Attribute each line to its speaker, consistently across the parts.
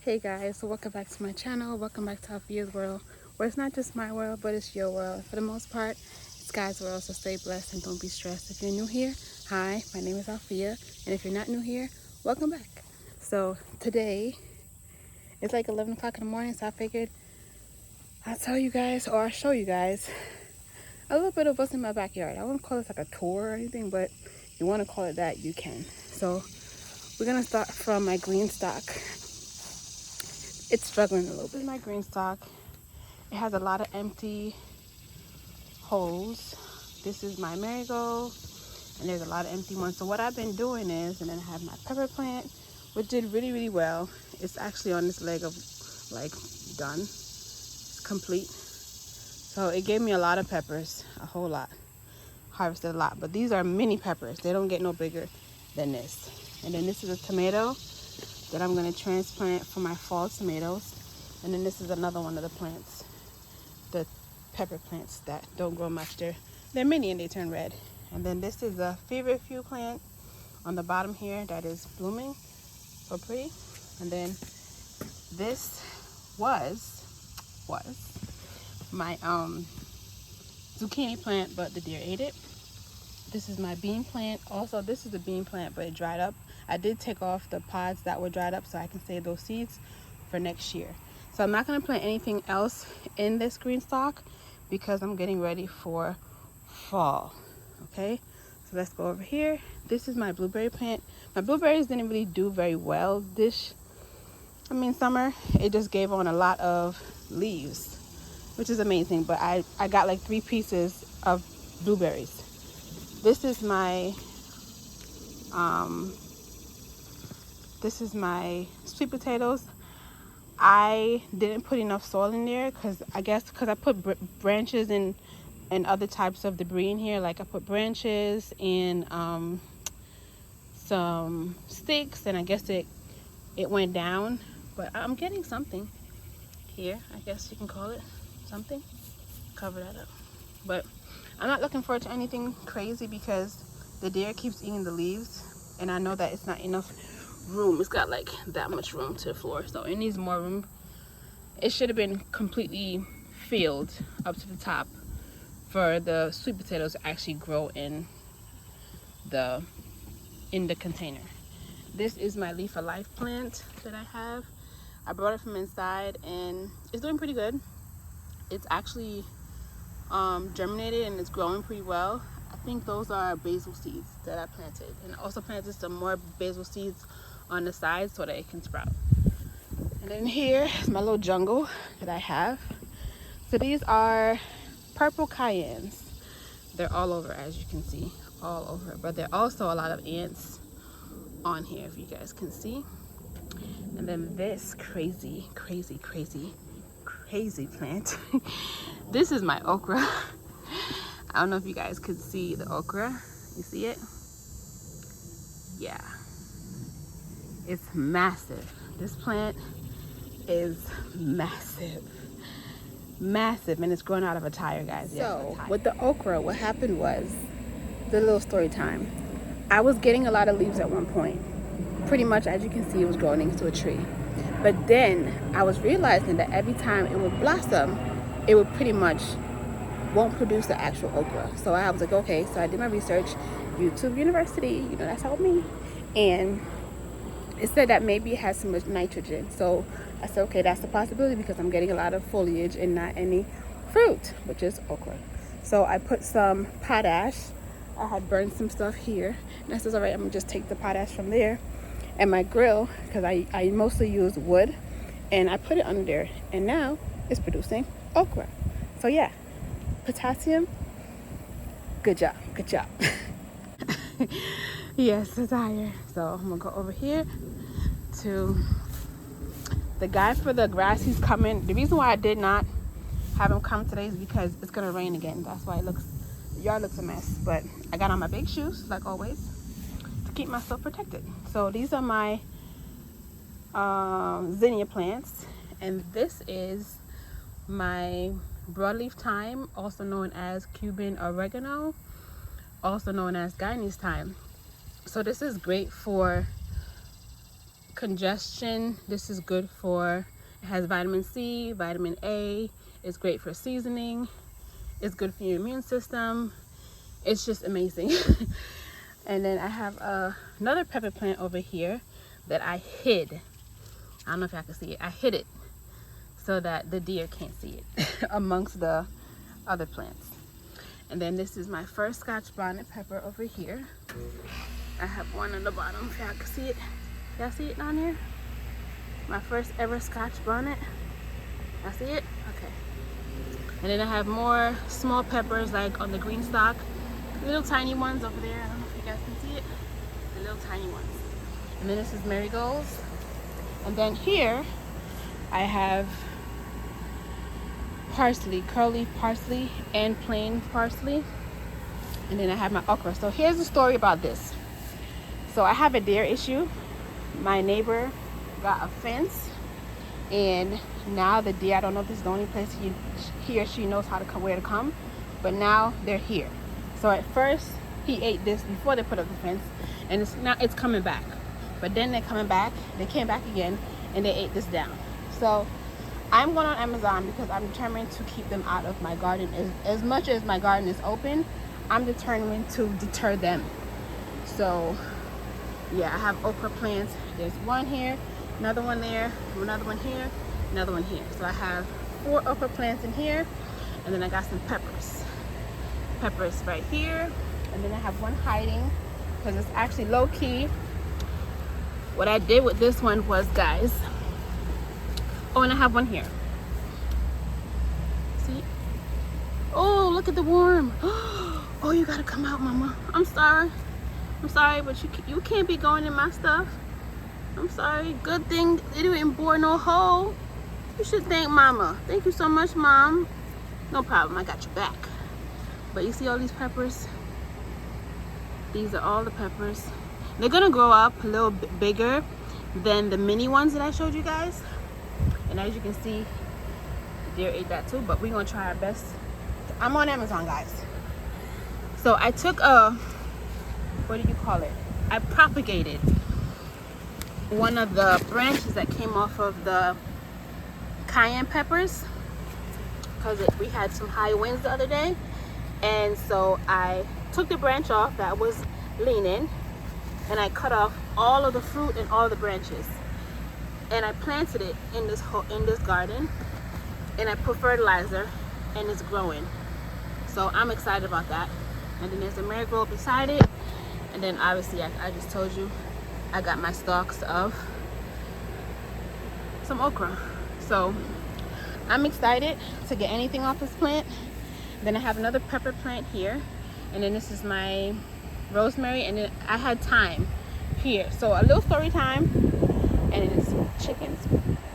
Speaker 1: Hey guys, so welcome back to my channel. Welcome back to Alfia's world, where it's not just my world, but it's your world. For the most part, it's God's world, so stay blessed and don't be stressed. If you're new here, hi, my name is Alfia, and if you're not new here, welcome back. So today, it's like 11 o'clock in the morning, so I figured I'll tell you guys, or I'll show you guys, a little bit of what's in my backyard. I wouldn't call this like a tour or anything, but if you want to call it that, you can. So we're gonna start from my green stock. It's struggling a little bit. This is my green stock. It has a lot of empty holes. This is my marigold, and there's a lot of empty ones. So what I've been doing is, and then I have my pepper plant, which did really well. It's actually on this leg of like done. It's complete. So it gave me a lot of peppers, a whole lot. Harvested a lot, but these are mini peppers. They don't get no bigger than this. And then this is a tomato that I'm going to transplant for my fall tomatoes. And then this is another one of the plants, the pepper plants that don't grow much. They're mini and they turn red. And then this is a feverfew plant on the bottom here that is blooming, so pretty. And then this was my zucchini plant, but the deer ate it. This is my bean plant. Also, this is the bean plant, but it dried up. I did take off the pods that were dried up so I can save those seeds for next year. So I'm not going to plant anything else in this green stock because I'm getting ready for fall. Okay, so let's go over here. This is my blueberry plant. My blueberries didn't really do very well this summer. It just gave on a lot of leaves, which is amazing, but I got like 3 pieces of blueberries. This is my sweet potatoes. I didn't put enough soil in there because I put branches and other types of debris in here. Like I put branches and some sticks, and I guess it went down. But I'm getting something here. I guess you can call it something. Cover that up. But I'm not looking forward to anything crazy because the deer keeps eating the leaves, and I know that it's not enough room. It's got like that much room to the floor, so it needs more room. It should have been completely filled up to the top for the sweet potatoes to actually grow in the container. This is my Leaf of Life plant that I have. I brought it from inside and it's doing pretty good. It's actually germinated and it's growing pretty well. I think those are basil seeds that I planted, and I also planted some more basil seeds on the side so that it can sprout. And then here is my little jungle that I have. So these are purple cayennes. They're all over, as you can see, all over, but there are also a lot of ants on here, if you guys can see. And then this crazy plant. This is my okra. I don't know if you guys could see the okra. You see it? Yeah. It's massive. This plant is massive, and it's growing out of a tire, guys. So with the okra, what happened was, the little story time. I was getting a lot of leaves at one point. Pretty much, as you can see, it was growing into a tree. But then I was realizing that every time it would blossom, it would pretty much won't produce the actual okra. So I was like, okay. So I did my research. YouTube University, that's helped me. And it said that maybe it has too much nitrogen. So I said, okay, that's a possibility because I'm getting a lot of foliage and not any fruit, which is okra. So I put some potash. I had burned some stuff here. And I said, all right, I'm gonna just take the potash from there. And my grill, because I mostly use wood, and I put it under there. And now it's producing okra. So yeah, potassium, good job. Yes, it's higher. So I'm gonna go over here to the guy for the grass. He's coming. The reason why I did not have him come today is because it's gonna rain again. That's why the yard looks a mess. But I got on my big shoes, like always, to keep myself protected. So these are my zinnia plants, and this is my broadleaf thyme, also known as Cuban oregano, also known as Guyanese thyme. So this is great for congestion. This is good for, it has vitamin C, vitamin A. It's great for seasoning. It's good for your immune system. It's just amazing. And then I have another pepper plant over here that I hid. I don't know if y'all can see it. I hid it so that the deer can't see it amongst the other plants. And then this is my first Scotch bonnet pepper over here. I have one on the bottom if y'all can see it. Y'all see it down here? My first ever Scotch bonnet. Y'all see it? Okay. And then I have more small peppers like on the green stalk. Little tiny ones over there. I don't know if you guys can see it. The little tiny ones. And then this is marigolds. And then here I have parsley, curly parsley and plain parsley. And then I have my okra. So here's the story about this. So I have a deer issue. My neighbor got a fence, and now the deer, I don't know if this is the only place he or she knows how to come, where to come, but now they're here. So at first he ate this before they put up the fence, and now it's coming back. But then they're coming back, they came back again, and they ate this down. So I'm going on Amazon because I'm determined to keep them out of my garden. As much as my garden is open, I'm determined to deter them. So yeah, I have okra plants. There's one here, another one there, another one here, another one here. So I have 4 okra plants in here, and then I got some peppers. Peppers right here, and then I have one hiding because it's actually low key. What I did with this one was, guys, oh, and I have one here. See? Oh, look at the worm. Oh, you gotta come out, mama. I'm sorry, but you can't be going in my stuff. I'm sorry. Good thing it didn't bore no hole. You should thank mama. Thank you so much, mom. No problem, I got your back. But you see all these peppers? These are all the peppers. They're gonna grow up a little bit bigger than the mini ones that I showed you guys. And as you can see, deer ate that too, but we're gonna try our best. I'm on Amazon, guys. So I took what do you call it? I propagated one of the branches that came off of the cayenne peppers because we had some high winds the other day. And so I took the branch off that was leaning, and I cut off all of the fruit and all the branches, and I planted it in this garden, and I put fertilizer, and it's growing. So I'm excited about that. And then there's a marigold beside it, and then obviously I just told you I got my stalks of some okra. So I'm excited to get anything off this plant. Then I have another pepper plant here, and then this is my rosemary, and then I had thyme here. So a little story time, and it's chickens,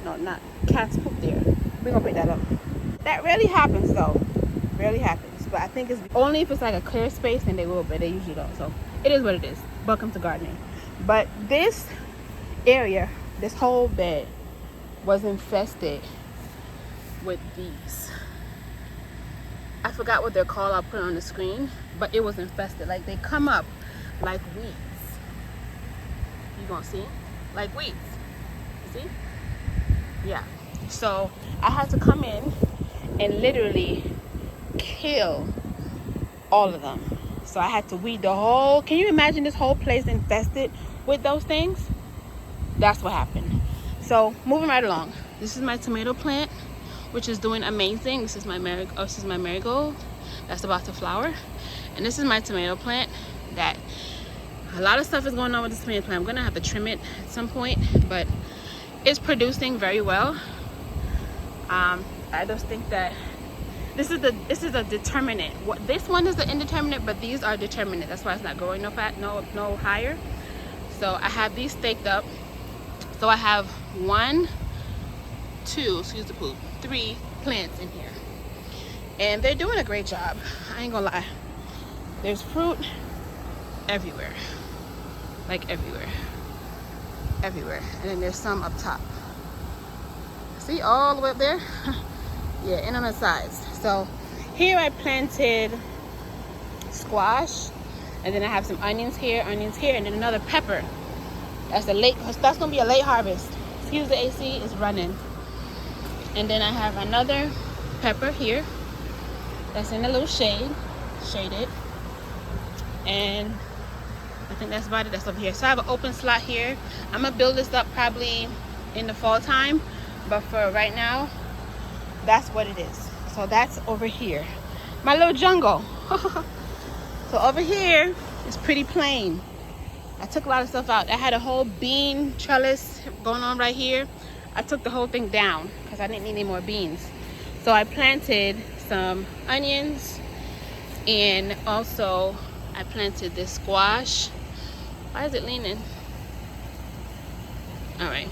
Speaker 1: no, not cats poop there. We're gonna pick that up. That rarely happens though, rarely happens, but I think it's only if it's like a clear space, and they will, but they usually don't. So it is what it is. Welcome to gardening. But this area, this whole bed was infested with these. I forgot what they're called. I'll put it on the screen, but it was infested. Like, they come up like weeds. You gonna see? Like weeds. You see? Yeah. So I had to come in and literally kill all of them. So I had to weed the whole, can you imagine this whole place infested with those things? That's what happened. So moving right along. This is my tomato plant, which is doing amazing. This is my marigold that's about to flower. And this is my tomato plant that a lot of stuff is going on with this tomato plant. I'm gonna have to trim it at some point, but it's producing very well. I just think that this is a determinate. This one is the indeterminate, but these are determinate. That's why it's not growing no higher. So I have these staked up. So I have 1, 2, excuse the poop, 3 plants in here, and they're doing a great job. I ain't gonna lie. There's fruit everywhere, like everywhere, and then there's some up top. See, all the way up there. Yeah, and on the sides. So here I planted squash, and then I have some onions here, and then another pepper That's gonna be a late harvest. Excuse the AC, is running. And then I have another pepper here that's in a little shaded. And I think that's about it. That's over here. So I have an open slot here. I'm gonna build this up probably in the fall time, but for right now, that's what it is. So that's over here, my little jungle. So over here is pretty plain. I took a lot of stuff out. I had a whole bean trellis going on right here. I took the whole thing down because I didn't need any more beans. So I planted some onions, and also I planted this squash. Why is it leaning? All right.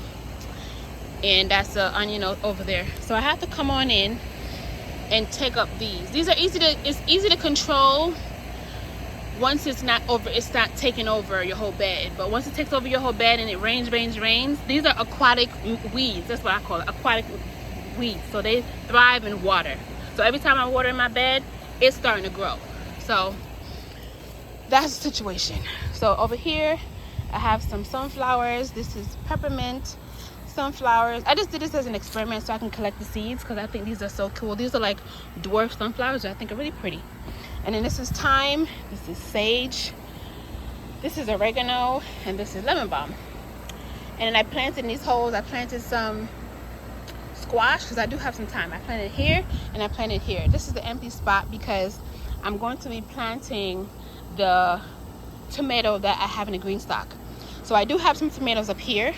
Speaker 1: And that's the onion over there. So I have to come on in and take up these. These are it's easy to control once it's not taking over your whole bed. But once it takes over your whole bed and it rains, these are aquatic weeds. That's what I call it, aquatic weeds. So they thrive in water. So every time I water in my bed, it's starting to grow. So that's the situation. So over here, I have some sunflowers. This is peppermint sunflowers. I just did this as an experiment so I can collect the seeds because I think these are so cool. These are like dwarf sunflowers that I think are really pretty. And then this is thyme, this is sage, this is oregano, and this is lemon balm. And then I planted in these holes, I planted some squash because I do have some time. I planted here and I planted here. This is the empty spot because I'm going to be planting the tomato that I have in the green stock. So I do have some tomatoes up here.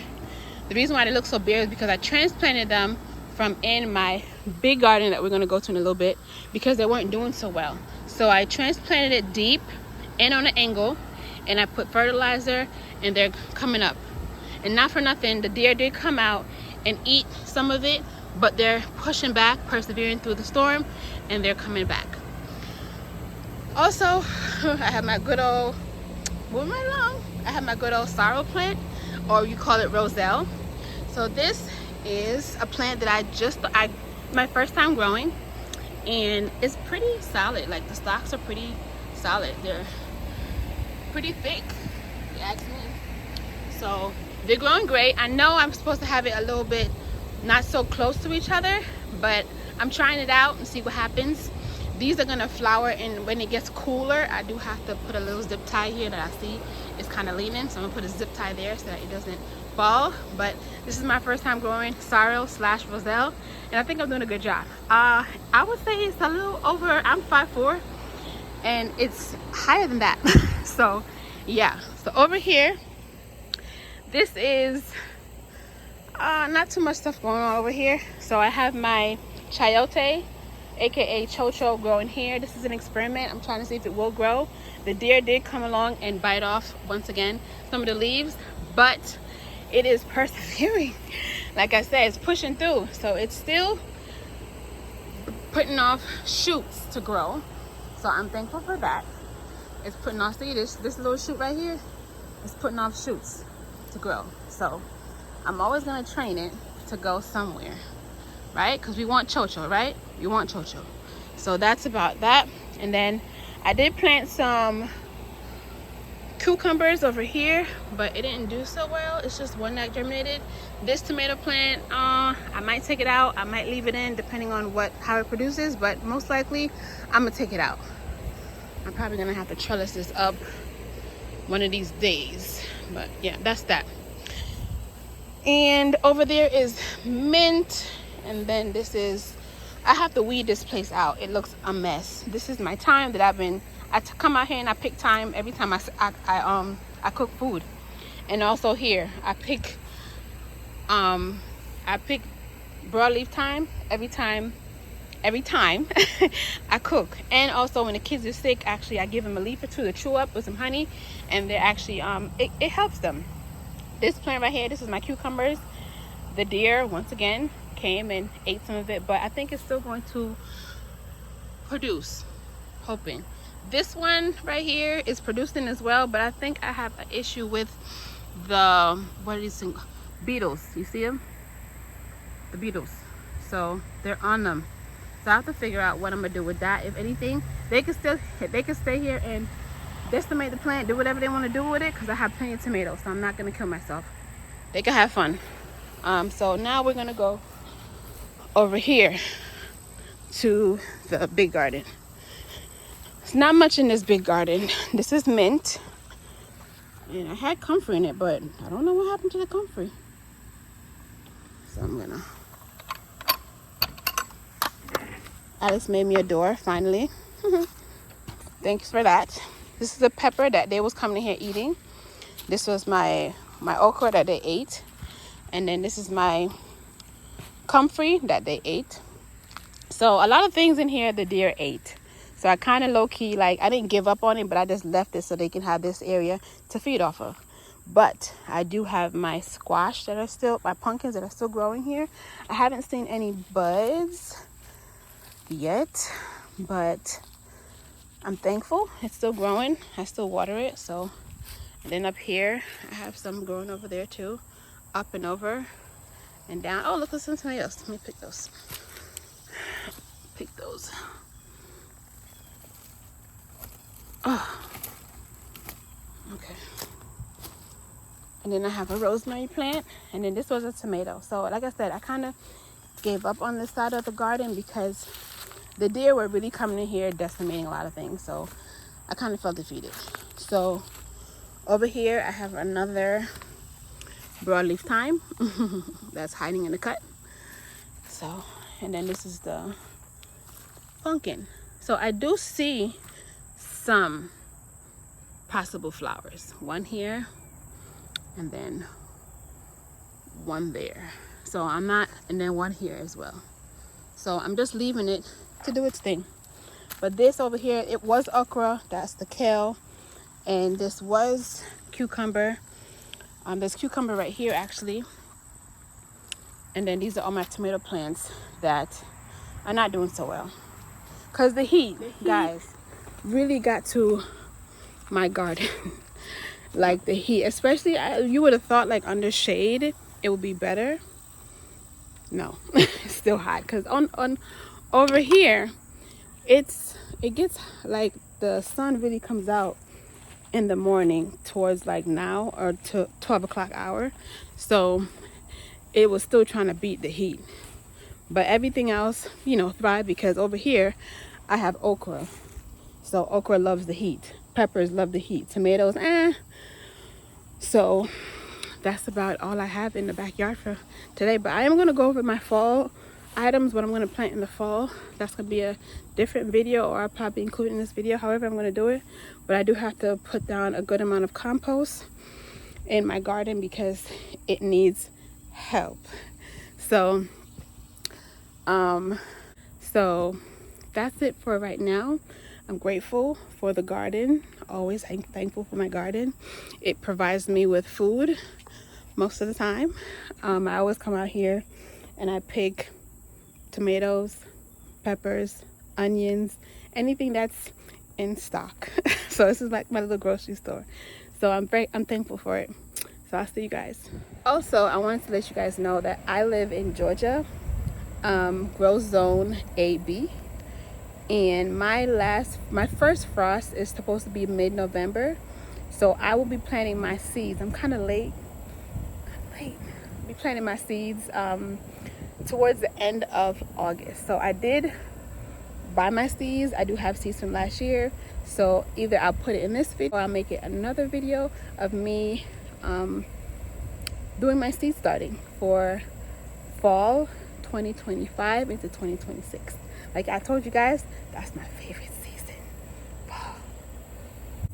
Speaker 1: The reason why they look so bare is because I transplanted them from in my big garden that we're going to go to in a little bit because they weren't doing so well. So I transplanted it deep and on an angle, and I put fertilizer, and they're coming up. And not for nothing, the deer did come out and eat some of it, but they're pushing back, persevering through the storm, and they're coming back. Also, I have my good old, I have my good old sorrel plant, or you call it roselle. So this is a plant that my first time growing, and it's pretty solid. Like the stalks are pretty solid. They're pretty thick, if you ask me. So they're growing great. I know I'm supposed to have it a little bit not so close to each other, but I'm trying it out and see what happens. These are gonna flower, and when it gets cooler, I do have to put a little zip tie here that I see is kind of leaning, so I'm gonna put a zip tie there so that it doesn't fall. But this is my first time growing sorrel / roselle, and I think I'm doing a good job. I would say it's a little over, I'm 5'4", and it's higher than that. So yeah, so over here, this is not too much stuff going on over here. So I have my chayote, aka chocho, growing here. This is an experiment. I'm trying to see if it will grow. The deer did come along and bite off once again some of the leaves, but it is persevering. Like I said, it's pushing through, so it's still putting off shoots to grow. So I'm thankful for that. It's putting off, see this little shoot right here, it's putting off shoots to grow. So I'm always going to train it to go somewhere, right? Because we want chocho, right? You want chocho. So that's about that. And then I did plant some cucumbers over here, but it didn't do so well. It's just one that germinated. This tomato plant, I might take it out, I might leave it in, depending on how it produces, but most likely I'm gonna take it out. I'm probably gonna have to trellis this up one of these days. But yeah, that's that. And over there is mint, and then this is, I have to weed this place out. It looks a mess. This is my thyme that I come out here and I pick thyme every time I cook food. And also here I pick broadleaf thyme every time I cook. And also when the kids are sick, actually I give them a leaf or two to chew up with some honey, and they're actually it helps them. This plant right here, this is my cucumbers. The deer once again came and ate some of it, but I think it's still going to produce, hoping. This one right here is producing as well, but I think I have an issue with the, what are these things? Beetles. You see them? The beetles. So they're on them. So I have to figure out what I'm gonna do with that. If anything, they can stay here and decimate the plant, do whatever they want to do with it, because I have plenty of tomatoes, so I'm not going to kill myself. They can have fun. So now we're going to go over here to the big garden. It's not much in this big garden. This is mint. And I had comfrey in it, but I don't know what happened to the comfrey. So I'm gonna... Alex made me a door, finally. Thanks for that. This is the pepper that they was coming here eating. This was my okra that they ate. And then this is my comfrey that they ate. So a lot of things in here the deer ate. So I kind of low-key, like, I didn't give up on it, but I just left it so they can have this area to feed off of. But I do have my squash that are still, my pumpkins that are still growing here. I haven't seen any buds yet, but I'm thankful it's still growing. I still water it. So, and then up here, I have some growing over there too. Up and over and down. Oh, look at some tomatoes. Let me pick those. Pick those. Oh, okay. And then I have a rosemary plant, and then this was a tomato. So like I said, I kind of gave up on this side of the garden because the deer were really coming in here decimating a lot of things. So I kind of felt defeated. So over here I have another broadleaf thyme that's hiding in the cut. So, and then this is the pumpkin. So I do see some possible flowers. One here and then one there. So I'm not, and then one here as well. So I'm just leaving it to do its thing. But this over here, it was okra, that's the kale, and this was cucumber. There's cucumber right here actually. And then these are all my tomato plants that are not doing so well. Because the heat, guys, really got to my garden. Like the heat, especially you would have thought like under shade it would be better. No, it's still hot because on over here it gets like the sun really comes out in the morning towards like now or to 12 o'clock hour. So it was still trying to beat the heat, but everything else, you know, thrive because over here I have okra. So okra loves the heat, peppers love the heat, tomatoes so that's about all I have in the backyard for today. But I am going to go over my fall items, what I'm going to plant in the fall. That's going to be a different video, or I'll probably include in this video, however I'm going to do it. But I do have to put down a good amount of compost in my garden because it needs help. So that's it for right now. I'm grateful for the garden, always thankful for my garden. It provides me with food most of the time. I always come out here and I pick tomatoes, peppers, onions, anything that's in stock. So this is like my little grocery store. So I'm thankful for it. So I'll see you guys. Also, I wanted to let you guys know that I live in Georgia, Growth Zone AB. And my first frost is supposed to be mid-November, so I will be planting my seeds. I'm kind of late. I'll be planting my seeds towards the end of August. So I did buy my seeds. I do have seeds from last year, so either I'll put it in this video or I'll make it another video of me doing my seed starting for fall 2025 into 2026. Like I told you guys, that's my favorite season.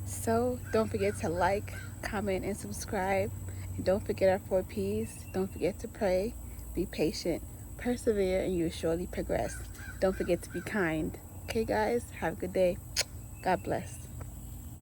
Speaker 1: So don't forget to like, comment, and subscribe. And don't forget our 4 P's. Don't forget to pray, be patient, persevere, and you will surely progress. Don't forget to be kind. Okay, guys? Have a good day. God bless.